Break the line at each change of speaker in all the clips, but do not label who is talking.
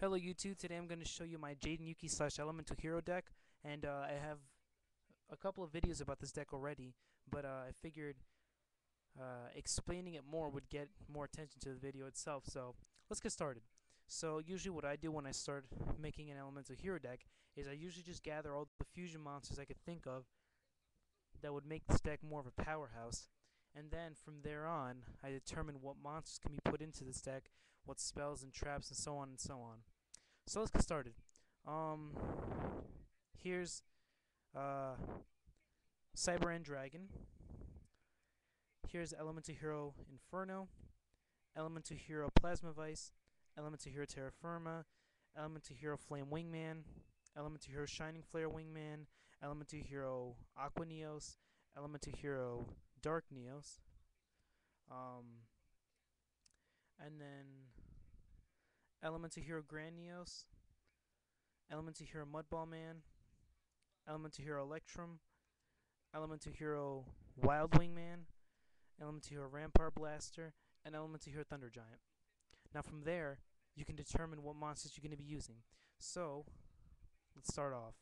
Hello YouTube, today I'm going to show you my Jaden Yuki / Elemental Hero deck, and I have a couple of videos about this deck already, but I figured explaining it more would get more attention to the video itself, so let's get started. So usually what I do when I start making an Elemental Hero deck is I usually just gather all the fusion monsters I could think of that would make this deck more of a powerhouse, and then from there on I determine what monsters can be put into this deck, what spells and traps and so on and so on. So let's get started. Um, Here's uh, Cyber End Dragon. Here's Elemental Hero Inferno, Elemental Hero Plasma Vice, Elemental Hero Terra Firma, Elemental Hero Flame Wingman, Elemental Hero Shining Flare Wingman, Elemental Hero Aqua Neos, Elemental Hero Dark Neos, um, and then Elemental Hero Grand Neos, Elemental Hero Mudball Man, Elemental Hero Electrum, Elemental Hero Wild Wingman, Elemental Hero Rampart Blaster, and Elemental Hero Thunder Giant. Now from there, you can determine what monsters you're going to be using. So, let's start off.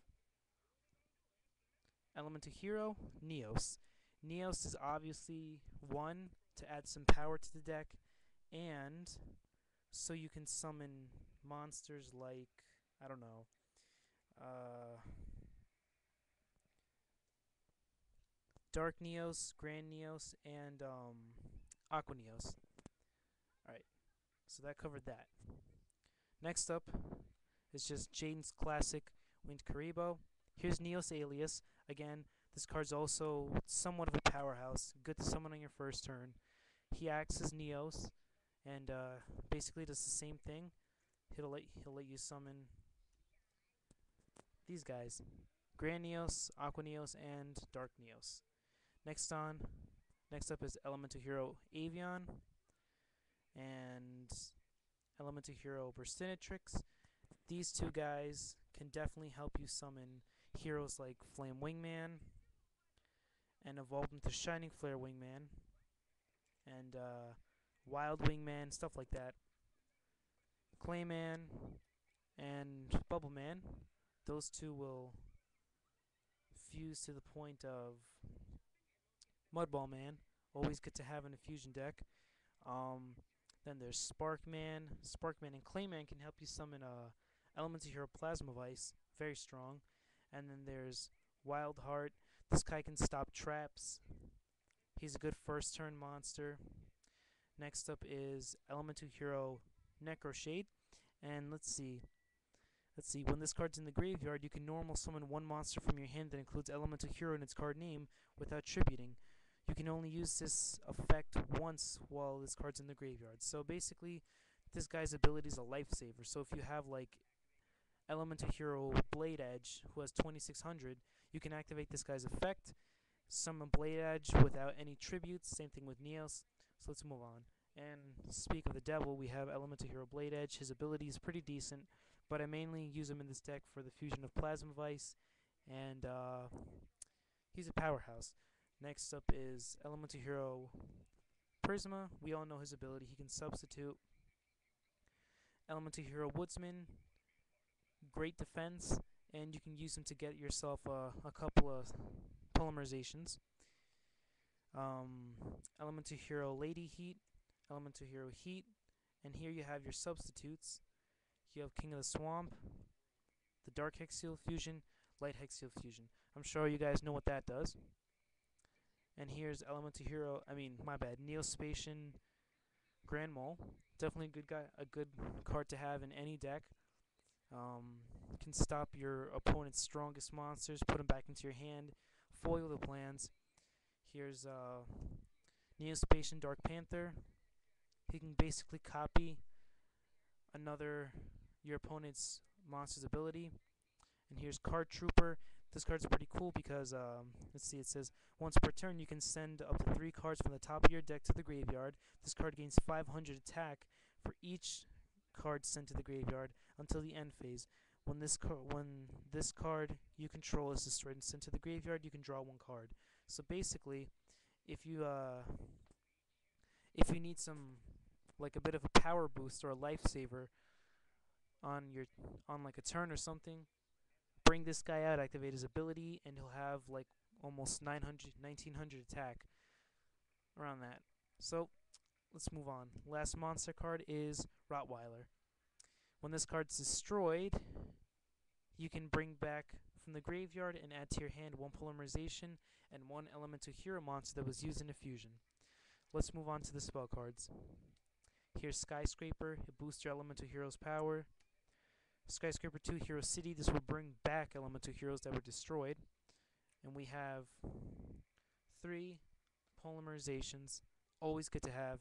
Elemental Hero, Neos. Neos is obviously one, to add some power to the deck, and so you can summon monsters like, I don't know, Dark Neos, Grand Neos, and Aqua Neos. Alright, so that covered that. Next up is just Jaden's classic Winged Karibo. Here's Neos Alias. Again, this card's also somewhat of a powerhouse. Good to summon on your first turn. He acts as Neos and basically does the same thing. He'll let you summon these guys: Grand Neos, Aqua Neos, and Dark Neos. Next up is Elemental Hero Avian and Elemental Hero Burstinatrix. These two guys can definitely help you summon heroes like Flame Wingman and evolve them to Shining Flare Wingman and Wild Wingman, stuff like that. Clayman and Bubbleman. Those two will fuse to the point of Mudball Man. Always good to have in a fusion deck. Then there's Sparkman. Sparkman and Clayman can help you summon Elemental Hero Plasma Vice. Very strong. And then there's Wild Heart. This guy can stop traps. He's a good first turn monster. Next up is Elemental Hero Necroshade. And let's see, when this card's in the graveyard, you can normal summon one monster from your hand that includes Elemental Hero in its card name without tributing. You can only use this effect once while this card's in the graveyard. So basically, this guy's ability is a lifesaver. So if you have like Elemental Hero Blade Edge, who has 2600, you can activate this guy's effect, summon Blade Edge without any tributes. Same thing with Neos. So let's move on. And speak of the devil, we have Elemental Hero Blade Edge. His ability is pretty decent, but I mainly use him in this deck for the fusion of Plasma Vice, and he's a powerhouse. Next up is Elemental Hero Prisma. We all know his ability. He can substitute. Elemental Hero Woodsman, great defense, and you can use him to get yourself a couple of polymerizations. Elemental Hero Lady Heat, Elemental Hero Heat, and here you have your substitutes. You have King of the Swamp, the Dark Hexseal Fusion, Light Hexseal Fusion. I'm sure you guys know what that does. And here's Elemental Hero, Neospatian Grand Mole. Definitely a good guy, a good card to have in any deck. Can stop your opponent's strongest monsters, put them back into your hand, foil the plans. Here's Neospatian Dark Panther. He can basically copy your opponent's monster's ability. And here's Card Trooper. This card's pretty cool because, let's see, it says, once per turn you can send up to 3 cards from the top of your deck to the graveyard. This card gains 500 attack for each card sent to the graveyard until the end phase. When this card you control is destroyed and sent to the graveyard, you can draw 1 card. So basically, if you need some, like a bit of a power boost or a lifesaver, on like a turn or something. Bring this guy out, activate his ability, and he'll have like almost 900, 1900 attack around that. So let's move on. Last monster card is Rottweiler. When this card's destroyed, you can bring back from the graveyard and add to your hand one Polymerization and one Elemental Hero monster that was used in a fusion. Let's move on to the spell cards. Here's Skyscraper. It boosts your Elemental Hero's power. Skyscraper 2 Hero City. This will bring back Elemental Heroes that were destroyed. And we have 3 Polymerizations. Always good to have.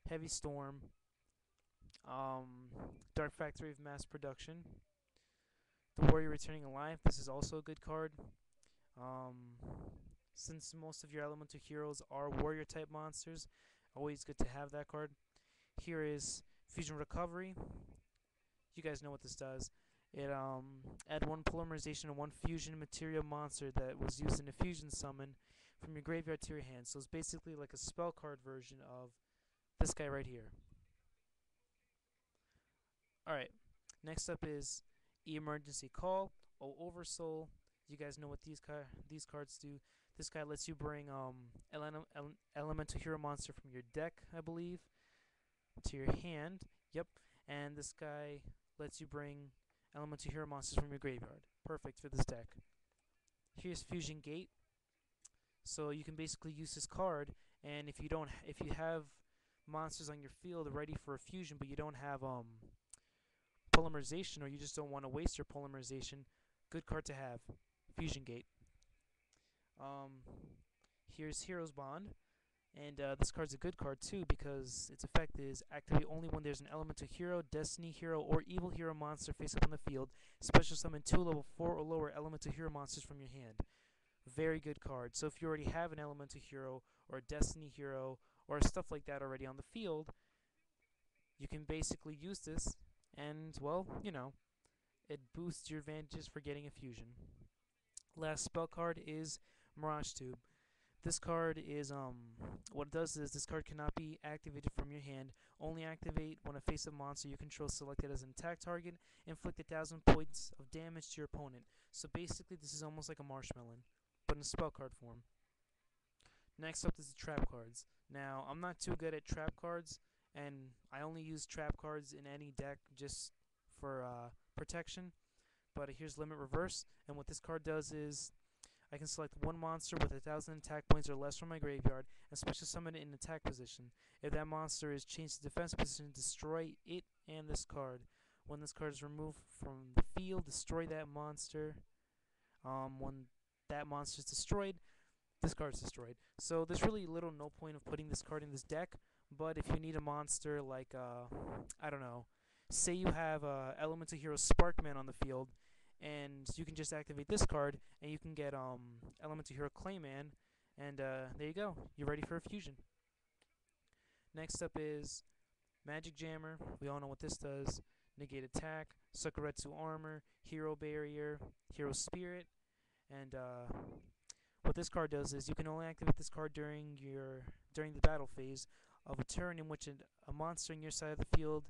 Heavy Storm. Dark Factory of Mass Production. The Warrior Returning Alive. This is also a good card. Since most of your Elemental Heroes are Warrior type monsters, always good to have that card. Here is Fusion Recovery. You guys know what this does. It add one Polymerization and one Fusion Material monster that was used in a Fusion summon from your graveyard to your hand. So it's basically like a spell card version of this guy right here. Alright, next up is Emergency Call, Oversoul. You guys know what these cards do. This guy lets you bring Elemental Hero monster from your deck, I believe, to your hand. Yep. And this guy lets you bring Elemental Hero monsters from your graveyard. Perfect for this deck. Here's Fusion Gate. So you can basically use this card, and if you have monsters on your field ready for a fusion, but you don't have Polymerization, or you just don't want to waste your Polymerization, good card to have. Fusion Gate. Here's Hero's Bond, and this card's a good card too because its effect is activate only when there's an Elemental Hero, Destiny Hero, or Evil Hero monster face up on the field. Special summon 2 level 4 or lower Elemental Hero monsters from your hand. Very good card. So if you already have an Elemental Hero or a Destiny Hero or stuff like that already on the field, you can basically use this, and well, you know, it boosts your advantages for getting a fusion. Last spell card is Mirage Tube. This card is, what it does is this card cannot be activated from your hand. Only activate when a face-up monster you control selected as an attack target. Inflict 1,000 points of damage to your opponent. So basically this is almost like a Marshmallow, but in spell card form. Next up is the trap cards. Now, I'm not too good at trap cards, and I only use trap cards in any deck just for protection. But here's Limit Reverse, and what this card does is I can select one monster with 1,000 attack points or less from my graveyard and special summon it in attack position. If that monster is changed to defense position, destroy it and this card. When this card is removed from the field, destroy that monster. When that monster is destroyed, this card is destroyed. So there's really no point of putting this card in this deck, but if you need a monster like, I don't know, say you have Elemental Hero Sparkman on the field, and you can just activate this card, and you can get Elemental Hero Clayman, and there you go. You're ready for a fusion. Next up is Magic Jammer. We all know what this does. Negate attack, Sakuretsu Armor, Hero Barrier, Hero Spirit, and what this card does is you can only activate this card during the battle phase of a turn in which a monster on your side of the field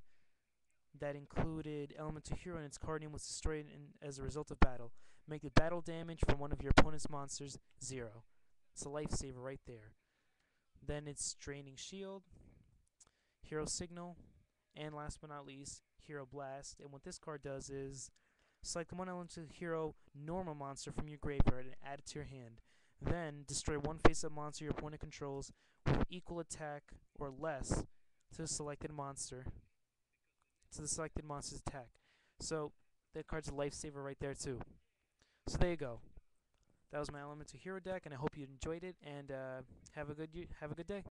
that included Elemental Hero and its card name was destroyed as a result of battle. Make the battle damage from one of your opponent's monsters 0. It's a lifesaver right there. Then it's Draining Shield, Hero Signal, and last but not least, Hero Blast. And what this card does is select one Elemental Hero normal monster from your graveyard and add it to your hand. Then destroy one face-up monster your opponent controls with equal attack or less to the selected monster's attack. So that card's a lifesaver right there too. So there you go. That was my Elemental Hero deck, and I hope you enjoyed it. And have a good day.